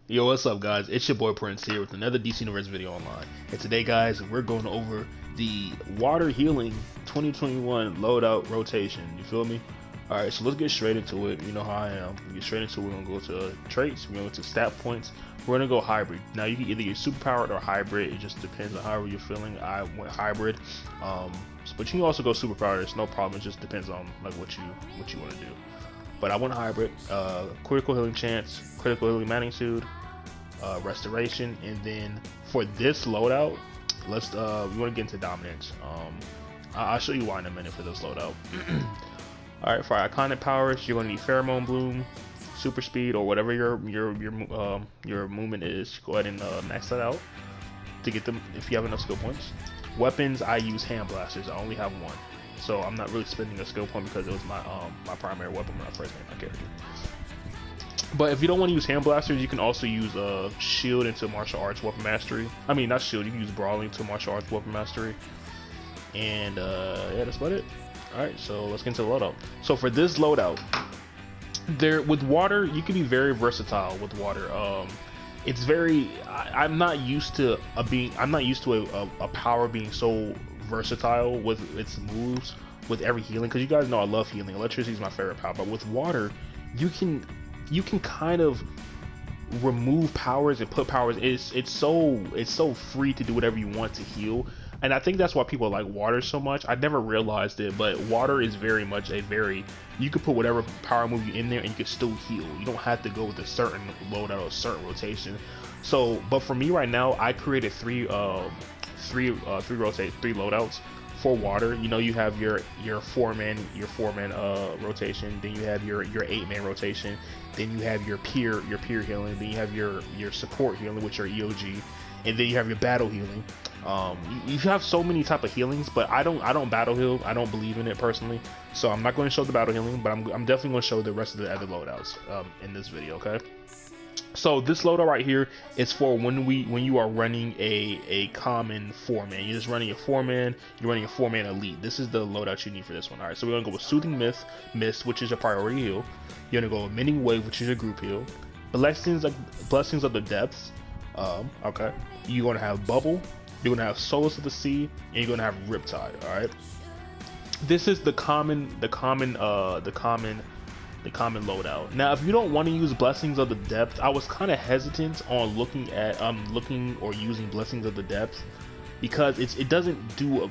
Yo, what's up, guys? It's your boy Prince here with another DC Universe video online. And today, guys, we're going over the Water Healing 2021 Loadout rotation. You feel me? Alright, so let's get straight into it. You know how I am. We get straight into it. We're going to go to traits. We're going to go to stat points. We're going to go hybrid. Now, you can either get superpowered or hybrid. It just depends on however you're feeling. I went hybrid. But you can also go superpowered. It's no problem. It just depends on like what you want to do. But I went hybrid, critical healing chance, critical healing magnitude, restoration, and then for this loadout, let's we want to get into dominance. I'll show you why in a minute for this loadout. All right, for iconic powers, you're going to need pheromone bloom, super speed, or whatever your movement is. Go ahead and max that out to get them if you have enough skill points. Weapons, I use hand blasters. I only have one. So I'm not really spending a skill point because it was my my primary weapon when I first made my character. But if you don't want to use hand blasters, you can also use shield into martial arts weapon mastery. I mean, not shield. You can use brawling to martial arts weapon mastery. And yeah, that's about it. All right, so let's get into the loadout. So for this loadout, with water, you can be very versatile with water. It's very. I'm not used to a power being so versatile with its moves with every healing, because you guys know I love healing. Electricity is my favorite power, but with water you can kind of remove powers and put powers. It's so free to do whatever you want to heal, and I think that's why people like water so much. I never realized it, but water is very much you can put whatever power move you in there and you can still heal. You don't have to go with a certain loadout or a certain rotation. So but for me right now, I created three loadouts for water. You know, you have your four-man rotation, then you have your 8-man rotation, then you have your peer healing, then you have your support healing, which are EOG, and then you have your battle healing. You have so many type of healings, but I don't battle heal. I don't believe in it personally, so I'm not going to show the battle healing, but I'm definitely going to show the rest of the other loadouts in this video. Okay. So this loadout right here is for when you are running a common 4-man. You're just running a 4-man. You're running a 4-man elite. This is the loadout you need for this one. All right. So we're gonna go with Soothing Mist, which is your priority heal. You're gonna go with Mending Wave, which is your group heal. Blessings of the Depths. Okay. You're gonna have Bubble. You're gonna have Solace of the Sea, and you're gonna have Riptide. All right. This is the common loadout. Now, if you don't want to use Blessings of the Depth, I was kind of hesitant on looking or using Blessings of the Depth because it doesn't do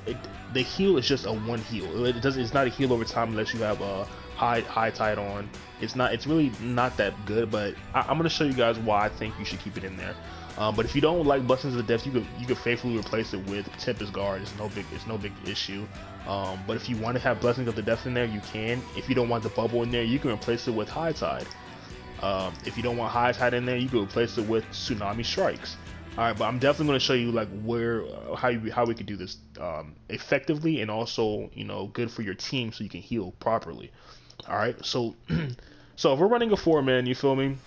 the heal is just a one heal. It's not a heal over time unless you have a high tide on. It's really not that good, but I'm gonna show you guys why I think you should keep it in there. But if you don't like Blessings of the Depth, you could faithfully replace it with Tempest Guard. It's no big issue. But if you want to have Blessings of the Depth in there, you can. If you don't want the Bubble in there, you can replace it with High Tide. If you don't want High Tide in there, you can replace it with Tsunami Strikes. All right, but I'm definitely going to show you like how we could do this effectively and also, you know, good for your team so you can heal properly. All right, so so if we're running a 4-man, you feel me?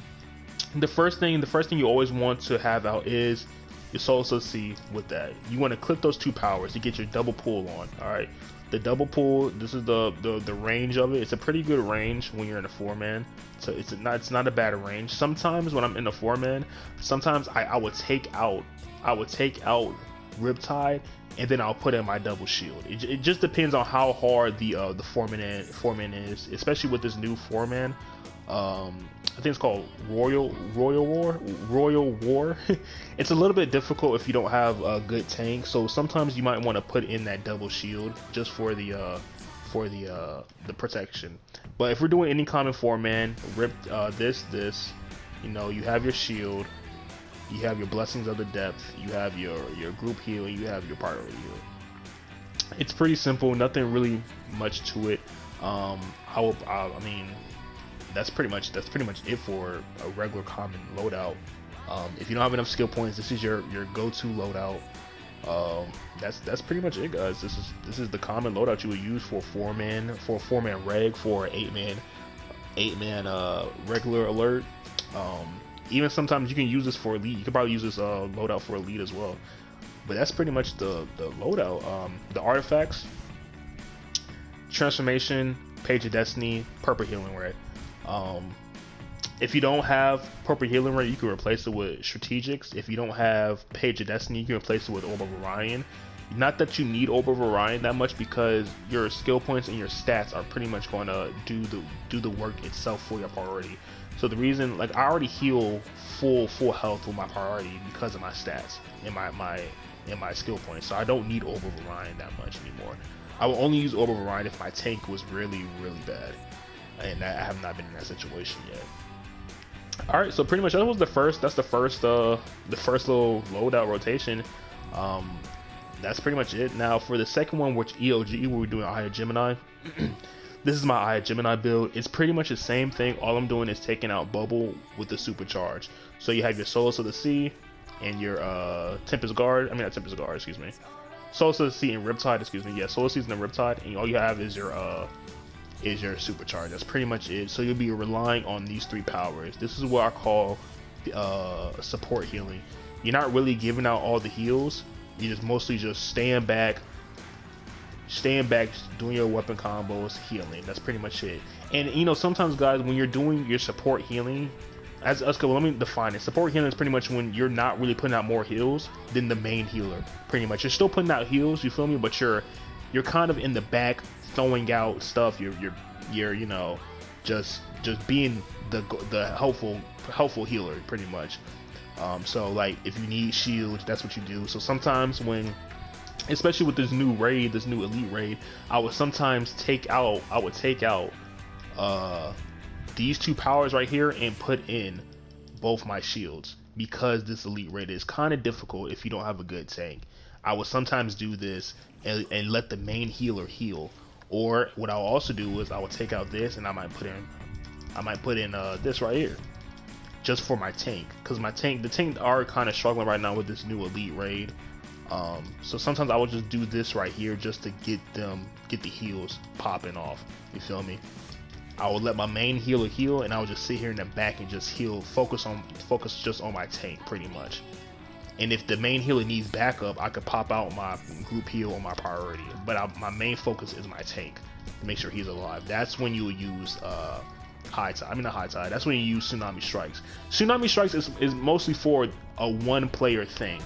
The first thing you always want to have out is your Solace of the Sea. With that, you want to click those two powers to get your double pull on. All right, the double pull, this is the range of it. It's a pretty good range when you're in a 4-man, so it's not a bad range. Sometimes when I'm in a 4-man, sometimes I would take out Riptide, and then I'll put in my double shield. It just depends on how hard the 4-man is, especially with this new 4-man. I think it's called Royal War. It's a little bit difficult if you don't have a good tank, so sometimes you might want to put in that double shield just for the protection. But if we're doing any common 4-man, this, you know, you have your shield, you have your Blessings of the Depth, you have your group heal, and you have your priority heal. It's pretty simple, nothing really much to it. I mean, that's pretty much it for a regular common loadout. If you don't have enough skill points, this is your go-to loadout. That's pretty much it, guys. This is the common loadout you would use for a 4-man reg, for an 8-man regular alert. Even sometimes you can use this for elite. You could probably use this loadout for elite as well. But that's pretty much the loadout. The artifacts: Transformation, Page of Destiny, Purple Healing Ray. If you don't have Purple Healing Ray, you can replace it with Strategics. If you don't have Page of Destiny, you can replace it with Orb of Orion. Not that you need Orb of Orion that much, because your skill points and your stats are pretty much going to do the work itself for your priority. So the reason, like, I already heal full health with my priority because of my stats and my skill points. So I don't need Orb of Orion that much anymore. I will only use Orb of Orion if my tank was really bad, and I have not been in that situation yet. All right, so pretty much that's the first little loadout rotation. That's pretty much it. Now for the second one, which EOG, we're doing Eye of Gemini. This is my Eye of Gemini build. It's pretty much the same thing. All I'm doing is taking out Bubble with the supercharge. So you have your Solace of the Sea and your Tempest Guard. I mean, not Tempest Guard, excuse me. Solace of the Sea and Riptide, excuse me. Yeah, Solace of the Sea and Riptide, and all you have is your supercharge. That's pretty much it. So you'll be relying on these three powers. This is what I call support healing. You're not really giving out all the heals. You're just mostly just staying back, doing your weapon combos, healing. That's pretty much it. And you know, sometimes guys, when you're doing your support healing, let me define it. Support healing is pretty much when you're not really putting out more heals than the main healer. Pretty much, you're still putting out heals, you feel me? But you're kind of in the back throwing out stuff. You're you know, just being the helpful healer pretty much. So like if you need shields, that's what you do. So sometimes when, especially with this new raid, this new elite raid, I would sometimes take out these two powers right here and put in both my shields, because this elite raid is kind of difficult if you don't have a good tank. I would sometimes do this and let the main healer heal. Or what I'll also do is I will take out this and I might put in this right here, just for my tank, because the tank are kind of struggling right now with this new elite raid. So sometimes I will just do this right here just to get the heals popping off. You feel me? I will let my main healer heal, and I will just sit here in the back and just heal, focus just on my tank pretty much. And if the main healer needs backup, I could pop out my group heal on my priority. But my main focus is my tank to make sure he's alive. That's when you will use High Tide. I mean, not High Tide. That's when you use Tsunami Strikes. Tsunami Strikes is mostly for a one-player thing.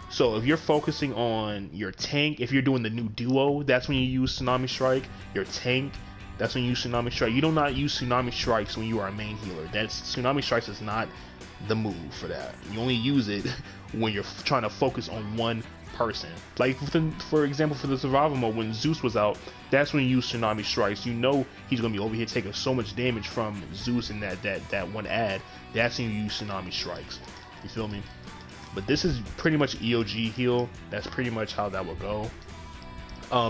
So if you're focusing on your tank, if you're doing the new duo, that's when you use Tsunami Strike. Your tank, that's when you use Tsunami Strike. You do not use Tsunami Strikes when you are a main healer. Tsunami Strikes is not the move for that. You only use it when you're trying to focus on one person. Like for example, for the survival mode, when Zeus was out, that's when you use Tsunami Strikes. You know he's gonna be over here taking so much damage from Zeus in that one ad. That's when you use Tsunami Strikes. You feel me? But this is pretty much EOG heal. That's pretty much how that will go.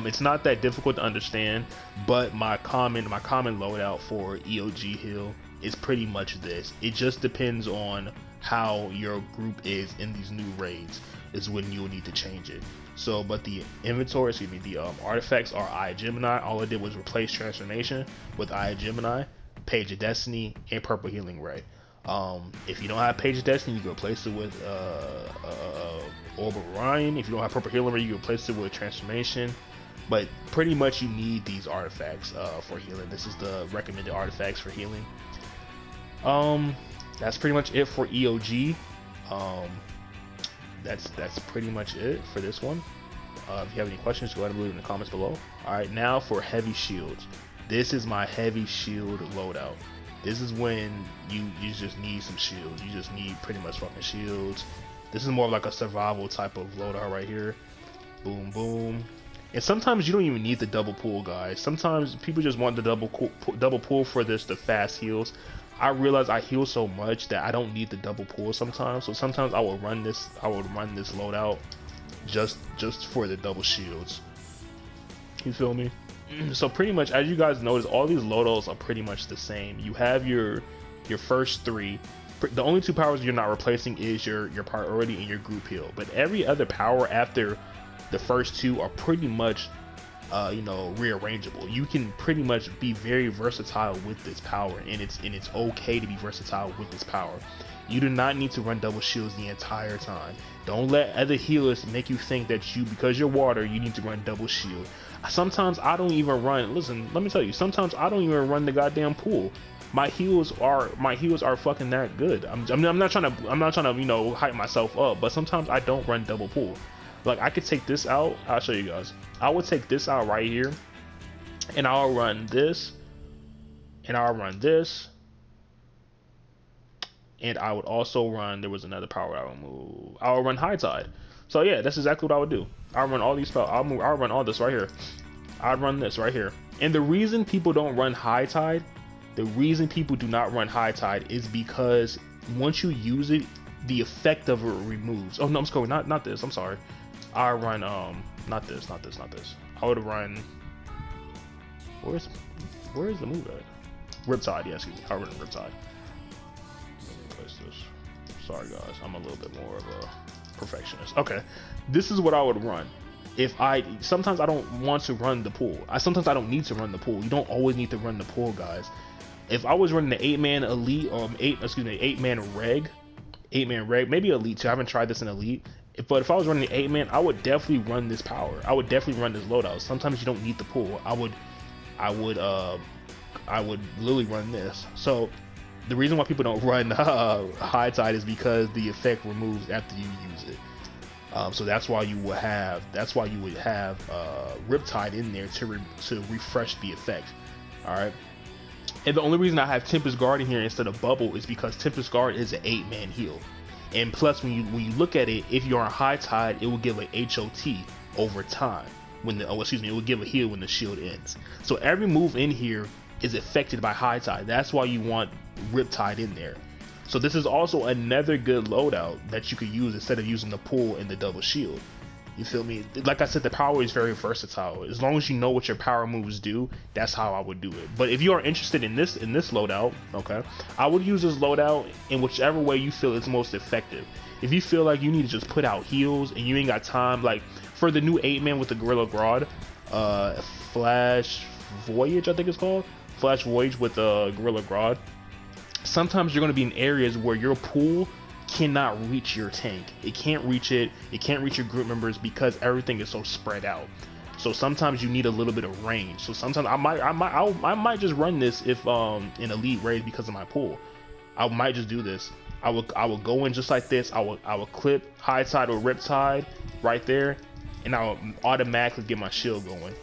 It's not that difficult to understand, but my common loadout for EOG heal is pretty much this. It just depends on how your group is in these new raids is when you'll need to change it. So, but the inventory, the artifacts are Eye of Gemini. All I did was replace transformation with Eye of Gemini, Page of Destiny, and Purple Healing Ray. If you don't have Page of Destiny, you can replace it with Orb of Orion. If you don't have Purple Healing Ray, you can replace it with transformation. But pretty much you need these artifacts for healing. This is the recommended artifacts for healing. That's pretty much it for EOG. That's pretty much it for this one. If you have any questions, go ahead and leave it in the comments below. Alright, now for heavy shields. This is my heavy shield loadout. This is when you just need some shields. You just need pretty much fucking shields. This is more like a survival type of loadout right here. Boom, boom. And sometimes you don't even need the double pull, guys. Sometimes people just want the double pull for the fast heals. I realize I heal so much that I don't need the double pull sometimes. So sometimes I will run this loadout just for the double shields. You feel me? So pretty much, as you guys notice, all these loadouts are pretty much the same. You have your first three. The only two powers you're not replacing is your priority and your group heal. But every other power after the first two are pretty much rearrangeable. You can pretty much be very versatile with this power, and it's okay to be versatile with this power. You do not need to run double shields the entire time. Don't let other healers make you think that because you're water, you need to run double shield. Sometimes I don't even run, listen, let me tell you, sometimes I don't even run the goddamn pool. my heals are fucking that good. I'm not trying to you know, hype myself up, but sometimes I don't run double pull. Like I could take this out. I'll show you guys. I would take this out right here, and I'll run this, and I'll run this, and I would also run. There was another power I would move. I'll run high tide. So yeah, that's exactly what I would do. I'll run all these spells. I'll run all this right here. I'd run this right here. And the reason people don't run high tide, the reason people do not run high tide is because once you use it, the effect of it removes. Oh no, I'm sorry, not this. I'm sorry. I run not this. I would run. Where's the move at? Riptide. Yeah, excuse me. I run Riptide. Let me place this. Sorry guys, I'm a little bit more of a perfectionist. Okay, this is what I would run. Sometimes I don't want to run the pool. Sometimes I don't need to run the pool. You don't always need to run the pool, guys. If I was running the 8-man elite, 8-man reg, maybe elite too. I haven't tried this in elite. But if I was running the 8-man, I would definitely run this power. I would definitely run this loadout. Sometimes you don't need the pool. I would literally run this. So the reason why people don't run high tide is because the effect removes after you use it. So that's why you would have Riptide in there to refresh the effect. All right. And the only reason I have Tempest Guard in here instead of Bubble is because Tempest Guard is an 8-man heal. And plus, when you look at it, if you're on high tide, it will give a HOT over time. It will give a heal when the shield ends. So every move in here is affected by high tide. That's why you want Riptide in there. So this is also another good loadout that you could use instead of using the pull and the double shield. You feel me? Like I said, the power is very versatile. As long as you know what your power moves do, that's how I would do it. But if you are interested in this loadout, okay, I would use this loadout in whichever way you feel is most effective. If you feel like you need to just put out heals and you ain't got time, like for the new 8-man with the Gorilla Grodd, Flash Voyage, I think it's called, Flash Voyage with the Gorilla Grodd. Sometimes you're going to be in areas where your pool cannot reach your tank. It can't reach it. It can't reach your group members because everything is so spread out. So sometimes you need a little bit of range. So sometimes I might just run this if in elite raid because of my pool. I might just do this. I will go in just like this. I will clip high tide or Riptide right there, and I will automatically get my shield going.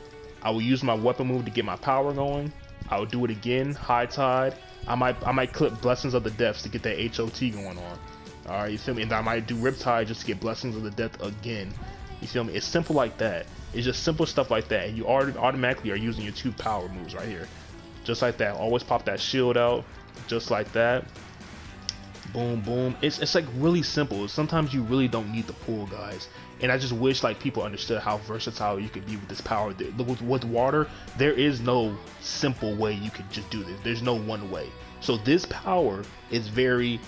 I will use my weapon move to get my power going. I will do it again, high tide. I might clip Blessings of the Depths to get that HOT going on. All right, you feel me? And I might do Riptide just to get Blessings of the Depth again. You feel me? It's simple like that. It's just simple stuff like that, and you automatically are using your 2 power moves right here, just like that. Always pop that shield out, just like that. Boom, boom. It's like really simple. Sometimes you really don't need the pull, guys. And I just wish like people understood how versatile you could be with this power. With water, there is no simple way you could just do this. There's no one way. So this power is very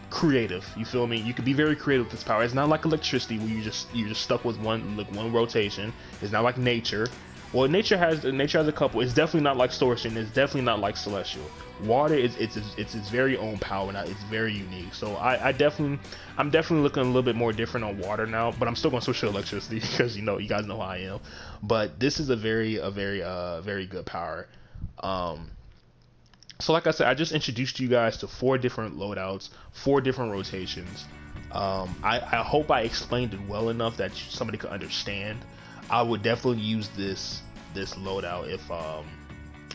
creative. You feel me? You could be very creative with this power. It's not like electricity where you're just stuck with one rotation. It's not like nature. Well, nature has a couple. It's definitely not like Sorcery. It's definitely not like Celestial. Water is it's its very own power now. It's very unique. So I'm definitely looking a little bit more different on water now, but I'm still gonna switch to electricity because you guys know how I am. But this is a very good power. So like I said, I just introduced you guys to 4 different loadouts, 4 different rotations. I hope I explained it well enough that somebody could understand. I would definitely use this loadout if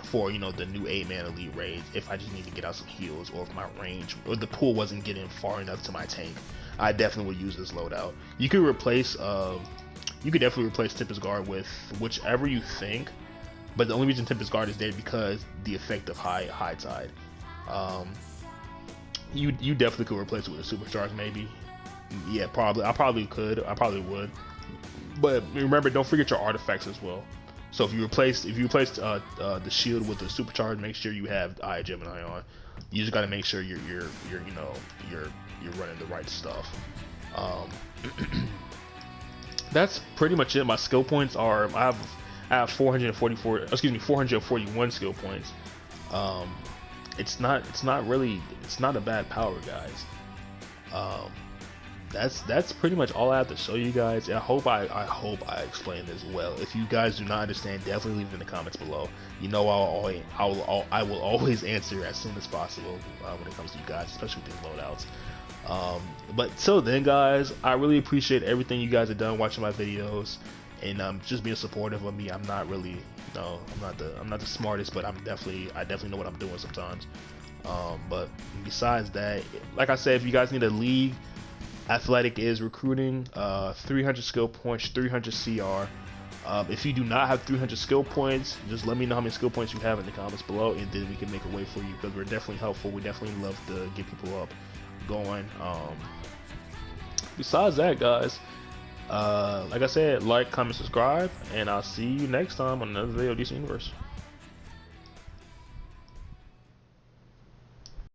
for the new 8-man elite raid, if I just need to get out some heals, or if my range or the pool wasn't getting far enough to my tank. I definitely would use this loadout. You could definitely replace Tempest Guard with whichever you think, but the only reason Tempest Guard is there because the effect of high tide. You definitely could replace it with a supercharge, maybe. Yeah, probably. I probably would. But remember, don't forget your artifacts as well. So if you replace the shield with the supercharge, make sure you have Eye of Gemini on. You just got to make sure you're running the right stuff. That's pretty much it. My skill points are I have 441 skill points. It's not a bad power, guys. that's pretty much all I have to show you guys. I hope I explained this well. If you guys do not understand, definitely leave it in the comments below. You know, I will always answer as soon as possible when it comes to you guys, especially with these loadouts. But till then, guys, I really appreciate everything you guys have done watching my videos and just being supportive of me. I'm not really, I'm not the smartest, but I definitely know what I'm doing sometimes. But besides that, like I said, if you guys need a league, Athletic is recruiting 300 skill points, 300 CR. If you do not have 300 skill points, just let me know how many skill points you have in the comments below, and then we can make a way for you, because we're definitely helpful. We definitely love to get people up going. Besides that, guys, like I said, like, comment, subscribe, and I'll see you next time on another video of DC Universe.